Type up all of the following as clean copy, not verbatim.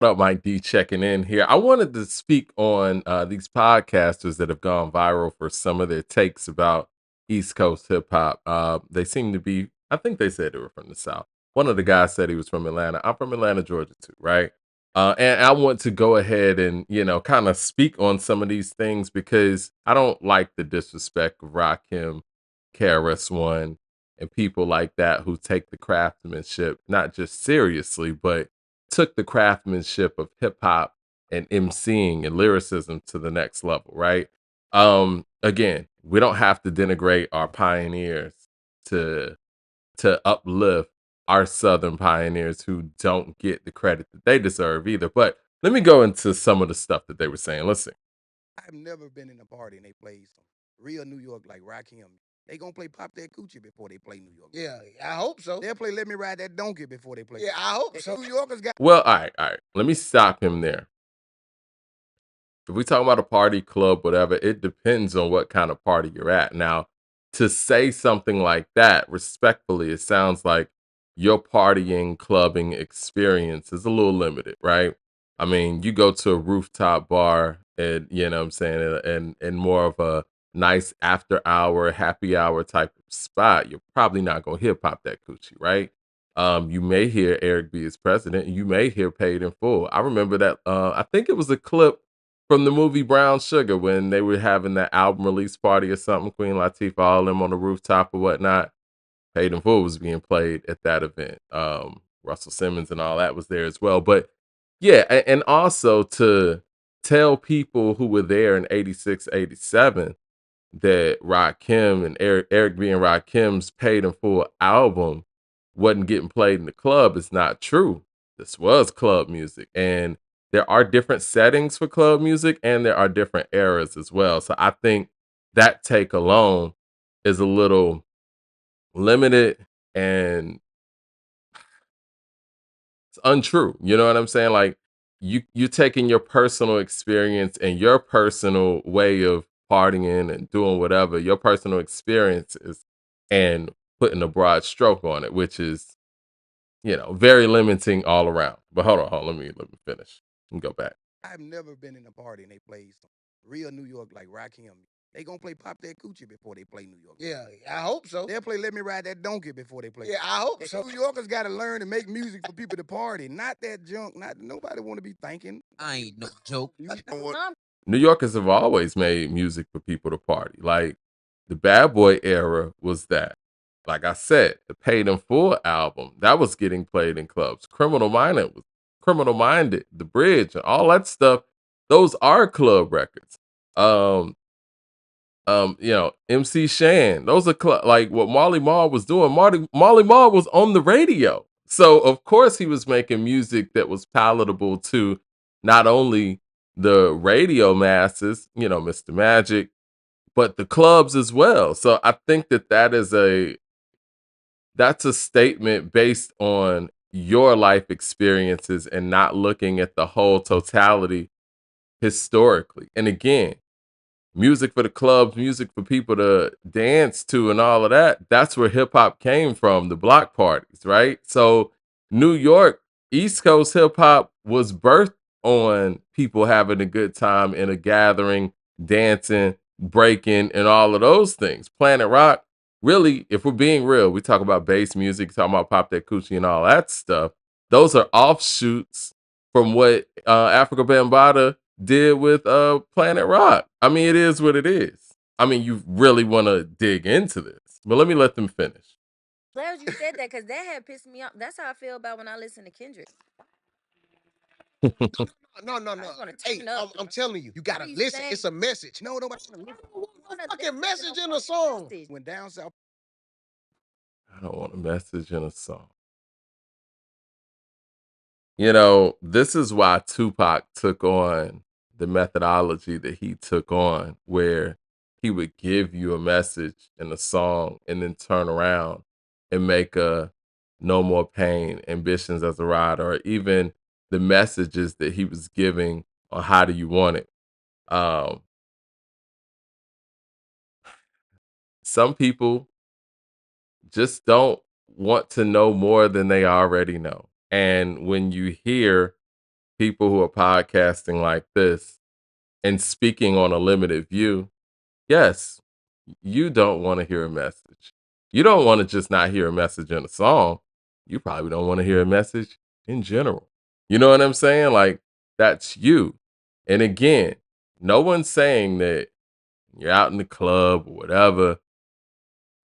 What up, Mike D checking in here. I wanted to speak on these podcasters that have gone viral for some of their takes about East Coast hip hop. They seem to be, I think they said they were from the South. One of the guys said he was from Atlanta. I'm from Atlanta, Georgia, too, right? And I want to go ahead and, kind of speak on some of these things because I don't like the disrespect of Rakim, KRS-One, and people like that who take the craftsmanship not just seriously, but took the craftsmanship of hip hop and MCing and lyricism to the next level, right? Again, we don't have to denigrate our pioneers to uplift our southern pioneers who don't get the credit that they deserve either. But let me go into some of the stuff that they were saying. Listen. I've never been in a party and they play some real New York like Rakim. They gonna play Pop That Coochie before they play New York. Yeah, I hope so. They'll play Let Me Ride That Donkey before they play. Yeah, I hope so. New Yorkers got. Well, all right. Let me stop him there. If we talk about a party, club, whatever, it depends on what kind of party you're at. Now, to say something like that respectfully, it sounds like your partying, clubbing experience is a little limited, right? I mean, you go to a rooftop bar and you know what I'm saying, and more of a nice after hour, happy hour type of spot, you're probably not gonna hear Pop That Coochie, right? You may hear Eric B as president, you may hear Paid in Full. I remember that I think it was a clip from the movie Brown Sugar when they were having that album release party or something, Queen Latifah, all of them on the rooftop or whatnot. Paid in Full was being played at that event. Russell Simmons and all that was there as well. But yeah, and also to tell people who were there in 86, 87 that Rakim and Eric B. and Rakim's Paid in Full album wasn't getting played in the club is not true. This was club music. And there are different settings for club music and there are different eras as well. So I think that take alone is a little limited and it's untrue. You know what I'm saying? Like you taking your personal experience and your personal way of partying and doing whatever, your personal experiences and putting a broad stroke on it, which is, very limiting all around. But hold on, let me finish and go back. I've never been in a party and they play some real New York like Rakim. They gonna play Pop That Coochie before they play New York. Yeah, I hope so. They'll play Let Me Ride That Donkey before they play. Yeah, I hope so. New Yorkers gotta learn to make music for people to party, not that junk. Not nobody want to be thinking. I ain't no joke. New Yorkers have always made music for people to party. Like the Bad Boy era was that. Like I said, the Paid in Full album that was getting played in clubs. Criminal Minded, The Bridge, and all that stuff. Those are club records. MC Shan. Those are like what Marley Marl was doing. Marley Marl was on the radio. So of course he was making music that was palatable to not only the radio masses, Mr. Magic, but the clubs as well. So I think that's a statement based on your life experiences and not looking at the whole totality historically. And again, music for the clubs, music for people to dance to and all of that, that's where hip hop came from, the block parties, right? So New York, East Coast hip hop was birthed on people having a good time in a gathering, dancing, breaking, and all of those things. Planet Rock, really, if we're being real, we talk about bass music, talking about Pop That Coochie and all that stuff. Those are offshoots from what Africa Bambaataa did with Planet Rock. I mean, it is what it is. I mean, you really want to dig into this, but let them finish. Glad you said that because that had pissed me off. That's how I feel about when I listen to Kendrick. No. Hey, I'm telling you, you gotta listen. It's a message. No, nobody wanna listen. What's fucking message in a song? When down south. I don't want a message in a song. This is why Tupac took on the methodology that he took on, where he would give you a message in a song and then turn around and make a No More Pain, Ambitions as a Rider, or even the messages that he was giving on How Do You Want It. Some people just don't want to know more than they already know. And when you hear people who are podcasting like this and speaking on a limited view, yes, you don't want to hear a message. You don't want to just not hear a message in a song. You probably don't want to hear a message in general. You know what I'm saying? Like, that's you. And again, no one's saying that you're out in the club or whatever,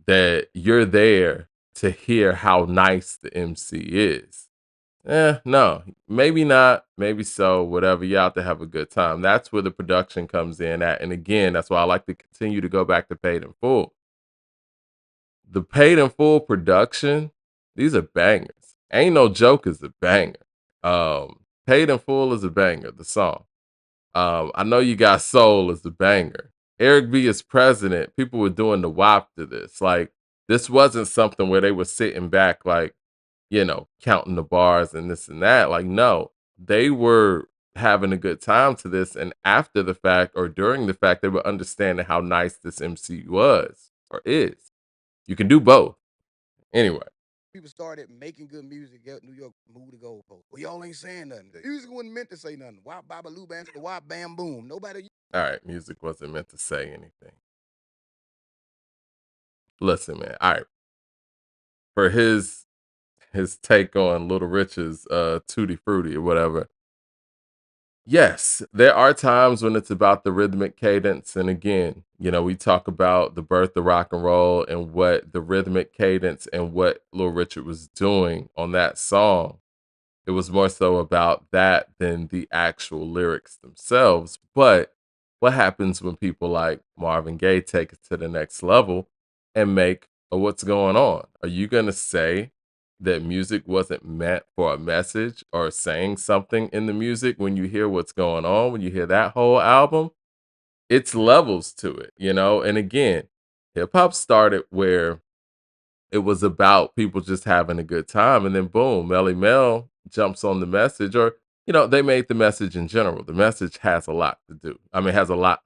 that you're there to hear how nice the MC is. No, maybe not, maybe so, whatever. You're out to have a good time. That's where the production comes in at. And again, that's why I like to continue to go back to paid in full. The paid in full production, these are bangers. Ain't No Joke is a banger. Paid in Full is a banger, the song. I Know You Got Soul is a banger. Eric B is president. People were doing the WAP to this. Like, this wasn't something where they were sitting back, like, counting the bars and this and that. Like, no, they were having a good time to this. And after the fact or during the fact, they were understanding how nice this MC was or is. You can do both. Anyway. People started making good music, New York moved the goalpost. Well, y'all ain't saying nothing. The music wasn't meant to say nothing. Wop, baba, loo, bam, the wop, bam, boom. Nobody. All right, music wasn't meant to say anything. Listen, man. All right. For his take on Little Rich's Tutti Frutti or whatever. Yes, there are times when it's about the rhythmic cadence. And again, we talk about the birth of rock and roll and what the rhythmic cadence and what Little Richard was doing on that song. It was more so about that than the actual lyrics themselves. But what happens when people like Marvin Gaye take it to the next level and make a What's Going On? Are you going to say that music wasn't meant for a message or saying something in the music when you hear What's Going On, when you hear that whole album? It's levels to it, And again, hip hop started where it was about people just having a good time. And then boom, Melly Mel jumps on the message, or, they made the message in general. The message has a lot to do. I mean,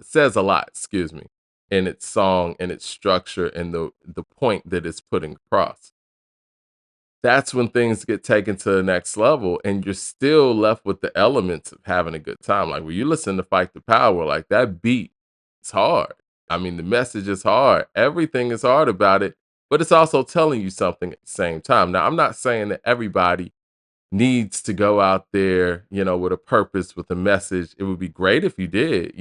says a lot, excuse me, in its song and its structure and the point that it's putting across. That's when things get taken to the next level and you're still left with the elements of having a good time. Like when you listen to Fight the Power, like that beat, it's hard. I mean, the message is hard. Everything is hard about it, but it's also telling you something at the same time. Now, I'm not saying that everybody needs to go out there, with a purpose, with a message. It would be great if you did,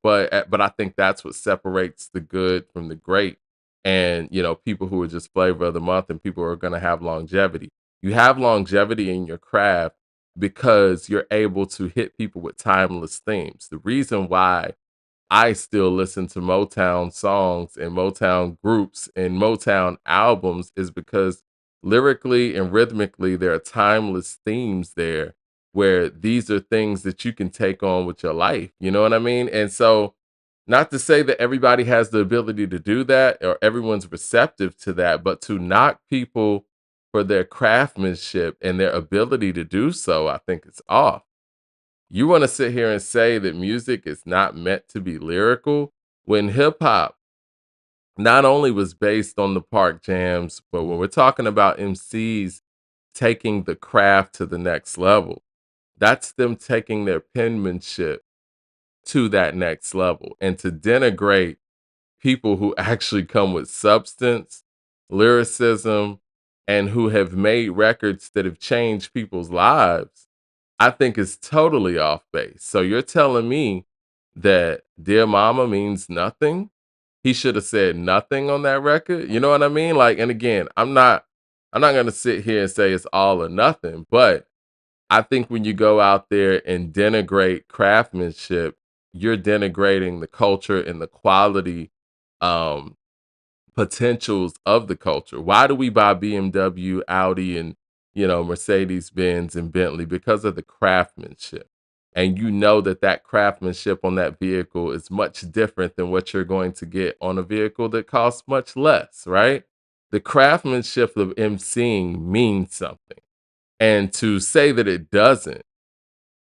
but I think that's what separates the good from the great. And, people who are just flavor of the month and people who are going to have longevity. You have longevity in your craft because you're able to hit people with timeless themes. The reason why I still listen to Motown songs and Motown groups and Motown albums is because lyrically and rhythmically, there are timeless themes there where these are things that you can take on with your life. You know what I mean? And so, not to say that everybody has the ability to do that or everyone's receptive to that, but to knock people for their craftsmanship and their ability to do so, I think it's off. You want to sit here and say that music is not meant to be lyrical when hip hop not only was based on the park jams, but when we're talking about MCs taking the craft to the next level, that's them taking their penmanship to that next level. And to denigrate people who actually come with substance, lyricism, and who have made records that have changed people's lives, I think is totally off base. So you're telling me that Dear Mama means nothing? He should have said nothing on that record. You know what I mean? Like, and again, I'm not gonna sit here and say it's all or nothing, but I think when you go out there and denigrate craftsmanship, you're denigrating the culture and the quality um potentials of the culture. Why do we buy BMW, Audi, and Mercedes Benz and Bentley? Because of the craftsmanship. And that craftsmanship on that vehicle is much different than what you're going to get on a vehicle that costs much less, right? The craftsmanship of emceeing means something. And to say that it doesn't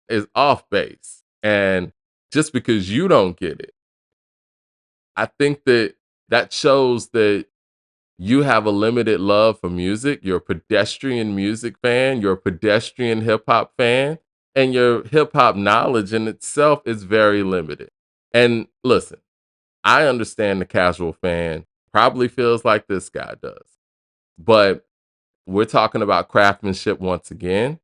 is off base. And just because you don't get it, I think that shows that you have a limited love for music. You're a pedestrian music fan. You're a pedestrian hip hop fan. and your hip hop knowledge in itself is very limited. And listen, I understand the casual fan probably feels like this guy does, but we're talking about craftsmanship once again.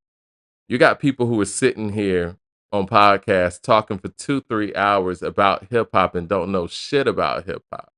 You got people who are sitting here on podcasts talking for 2, 3 hours about hip hop and don't know shit about hip hop,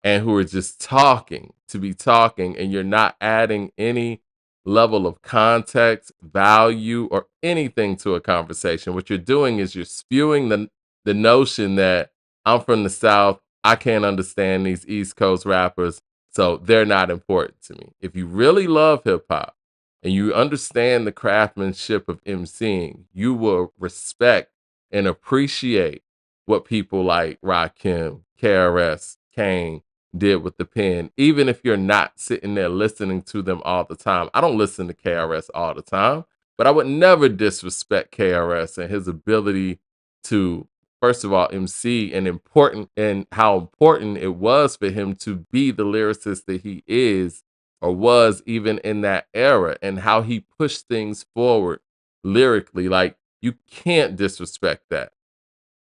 and who are just talking to be talking, and you're not adding any level of context, value, or anything to a conversation. What you're doing is you're spewing the notion that I'm from the South, I can't understand these East Coast rappers, so they're not important to me. If you really love hip hop and you understand the craftsmanship of emceeing, you will respect and appreciate what people like Rakim, KRS, Kane did with the pen, even if you're not sitting there listening to them all the time. I don't listen to KRS all the time, but I would never disrespect KRS and his ability to, first of all, MC and how important it was for him to be the lyricist that he is or was even in that era, and how he pushed things forward lyrically. Like, you can't disrespect that.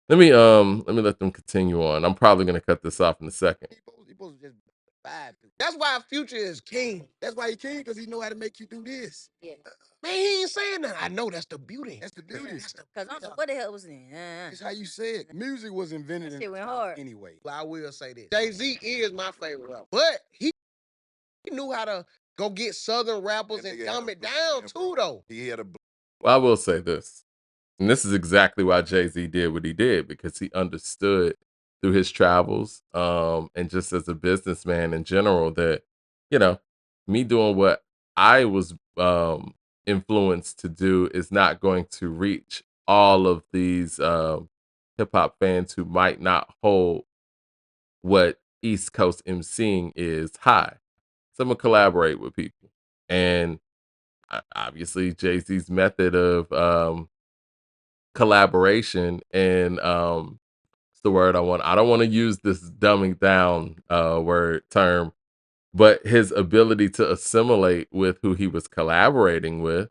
Let me let them continue on. I'm probably gonna cut this off in a second. He supposed to just vibe to. That's why Future is king. That's why he king, because he know how to make you do this. Yeah. Man, he ain't saying that. I know that's the beauty. That's the beauty. Because I don't know what the hell was in. It's how you say it. Music was invented That shit went hard. anyway. Well, I will say this. Jay-Z is my favorite rapper. But he knew how to go get Southern rappers and dumb it down too, though. He had a Well, I will say this, and this is exactly why Jay-Z did what he did, because he understood through his travels, and just as a businessman in general, that, you know, me doing what I was influenced to do is not going to reach all of these hip hop fans who might not hold what East Coast emceeing is high. So I'm gonna collaborate with people, and obviously Jay-Z's method of collaboration and what's the word I want? I don't want to use this dumbing down word term, but his ability to assimilate with who he was collaborating with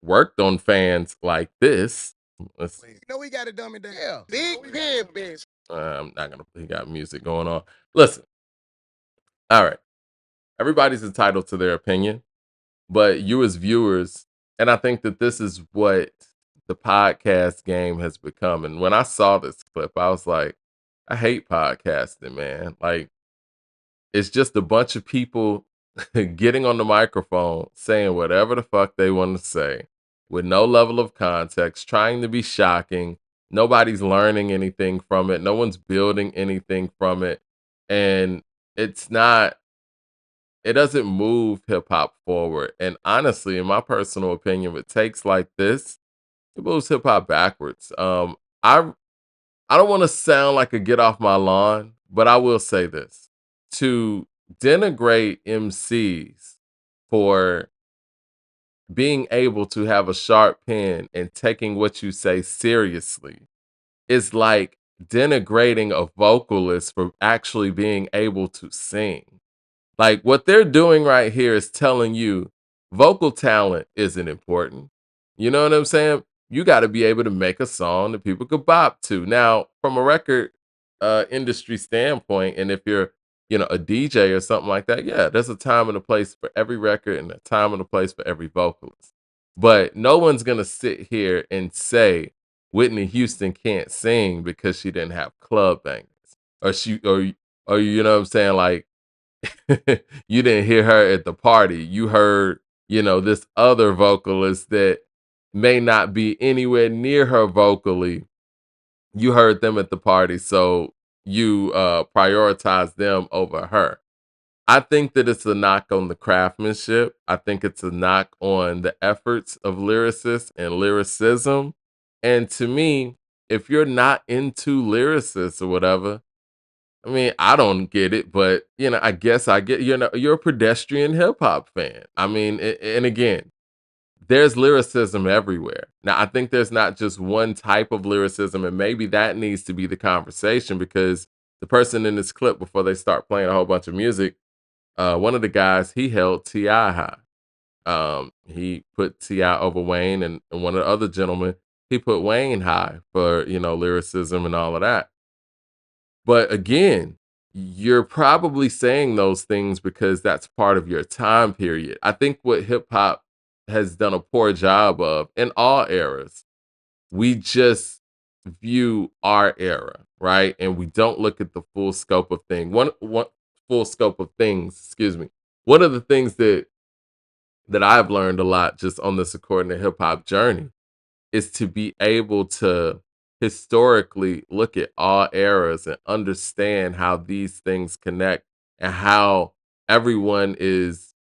worked on fans like this. You know we got to dumb it down. Yeah, big pen bitch. I'm not gonna. He got music going on. Listen, all right. Everybody's entitled to their opinion, but you as viewers, and I think that this is what the podcast game has become. And when I saw this clip, I was like, I hate podcasting, man. Like, it's just a bunch of people getting on the microphone, saying whatever the fuck they want to say with no level of context, trying to be shocking. Nobody's learning anything from it. No one's building anything from it. And it's not, it doesn't move hip hop forward. And honestly, in my personal opinion, with takes like this, it moves hip hop backwards. I don't want to sound like a get off my lawn, but I will say this. To denigrate MCs for being able to have a sharp pen and taking what you say seriously is like denigrating a vocalist for actually being able to sing. Like, what they're doing right here is telling you vocal talent isn't important. You know what I'm saying? You got to be able to make a song that people could bop to. Now, from a record industry standpoint, and if you're, a DJ or something like that, yeah, there's a time and a place for every record and a time and a place for every vocalist. But no one's gonna sit here and say Whitney Houston can't sing because she didn't have club bangers, or you know what I'm saying, like you didn't hear her at the party. You heard, this other vocalist that may not be anywhere near her vocally. You heard them at the party, so you prioritize them over her. I think that it's a knock on the craftsmanship. I think it's a knock on the efforts of lyricists and lyricism. And to me, if you're not into lyricists or whatever, I mean, I don't get it, but I guess I get. You're a pedestrian hip hop fan. I mean, and again, there's lyricism everywhere. Now, I think there's not just one type of lyricism, and maybe that needs to be the conversation, because the person in this clip, before they start playing a whole bunch of music, one of the guys, he held Ti high. He put T.I. over Wayne, and one of the other gentlemen, he put Wayne high for, lyricism and all of that. But again, you're probably saying those things because that's part of your time period. I think what hip hop has done a poor job of in all eras, we just view our era, right? And we don't look at the full scope of thing. One full scope of things, excuse me. One of the things that I've learned a lot just on this according to hip hop journey is to be able to historically look at all eras and understand how these things connect and how everyone is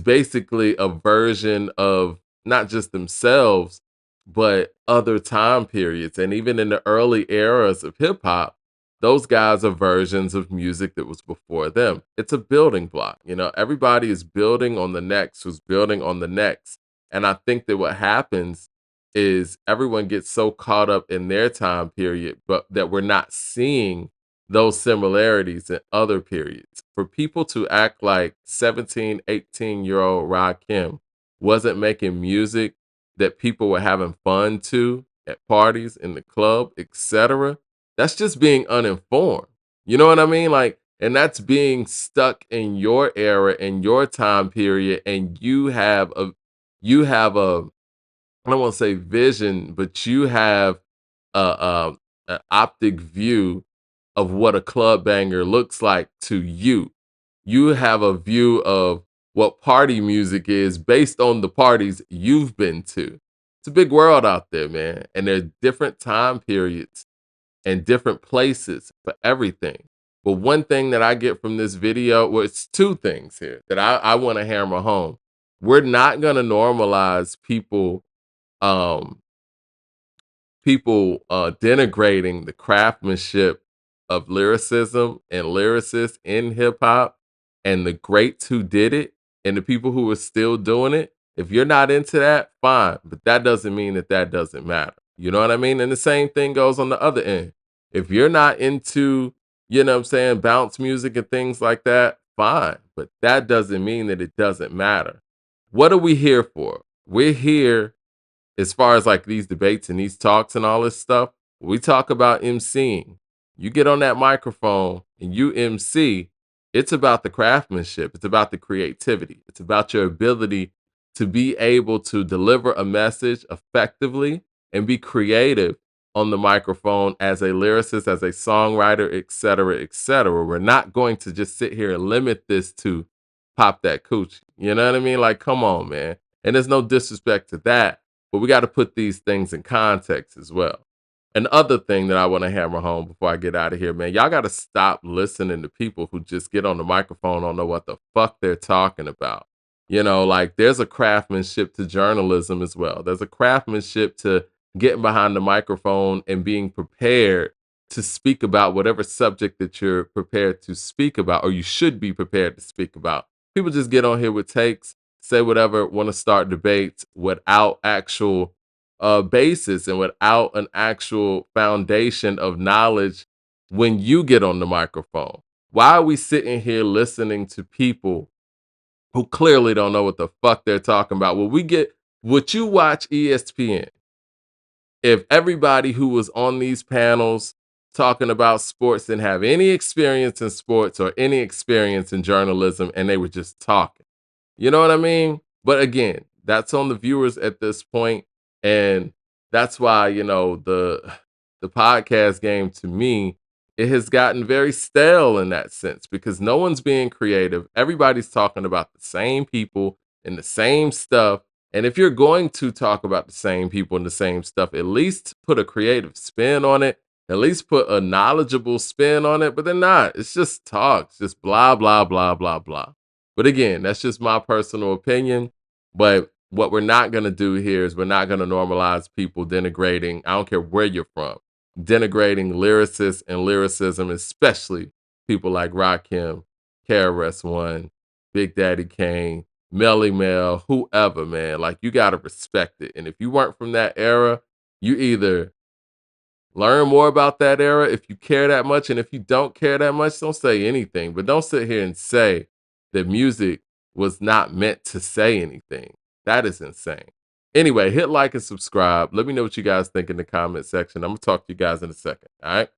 basically a version of not just themselves, but other time periods. And even in the early eras of hip hop, those guys are versions of music that was before them. It's a building block. Everybody is building on the next, who's building on the next. And I think that what happens is everyone gets so caught up in their time period, but that we're not seeing those similarities in other periods. For people to act like 17, 18-year-old Rakim wasn't making music that people were having fun to at parties, in the club, etc., that's just being uninformed. You know what I mean? Like, and that's being stuck in your era, in your time period, and you have a I don't want to say vision, but you have an optic view of what a club banger looks like to you. You have a view of what party music is based on the parties you've been to. It's a big world out there, man. And there are different time periods and different places for everything. But one thing that I get from this video, well, it's two things here that I want to hammer home. We're not going to normalize um, people denigrating the craftsmanship of lyricism and lyricists in hip hop and the greats who did it and the people who are still doing it. If you're not into that, fine, but that doesn't mean that that doesn't matter. You know what I mean? And the same thing goes on the other end. If you're not into, what I'm saying, bounce music and things like that, fine, but that doesn't mean that it doesn't matter. What are we here for? We're here as far as like these debates and these talks and all this stuff, we talk about MCing. You get on that microphone and you MC, it's about the craftsmanship, it's about the creativity, it's about your ability to be able to deliver a message effectively and be creative on the microphone as a lyricist, as a songwriter, et cetera, et cetera. We're not going to just sit here and limit this to pop that coochie. You know what I mean? Like, come on, man. And there's no disrespect to that, but we got to put these things in context as well. Another thing that I want to hammer home before I get out of here, man, y'all got to stop listening to people who just get on the microphone, don't know what the fuck they're talking about. Like there's a craftsmanship to journalism as well. There's a craftsmanship to getting behind the microphone and being prepared to speak about whatever subject that you're prepared to speak about, or you should be prepared to speak about. People just get on here with takes, say whatever, want to start debates without actual basis and without an actual foundation of knowledge when you get on the microphone. Why are we sitting here listening to people who clearly don't know what the fuck they're talking about? Would you watch ESPN if everybody who was on these panels talking about sports didn't have any experience in sports or any experience in journalism and they were just talking? You know what I mean? But again, that's on the viewers at this point, and that's why the podcast game to me, it has gotten very stale in that sense because no one's being creative. Everybody's talking about the same people and the same stuff. And if you're going to talk about the same people and the same stuff, at least put a creative spin on it. At least put a knowledgeable spin on it, but they're not. It's just talk. It's just blah, blah, blah, blah, blah. But again, that's just my personal opinion. But what we're not going to do here is we're not going to normalize people denigrating, I don't care where you're from, denigrating lyricists and lyricism, especially people like Rakim, KRS-One, Big Daddy Kane, Melly Mel, whoever, man. Like, you got to respect it. And if you weren't from that era, you either learn more about that era if you care that much. And if you don't care that much, don't say anything. But don't sit here and say that music was not meant to say anything. That is insane. Anyway, hit like and subscribe. Let me know what you guys think in the comment section. I'm gonna talk to you guys in a second. All right.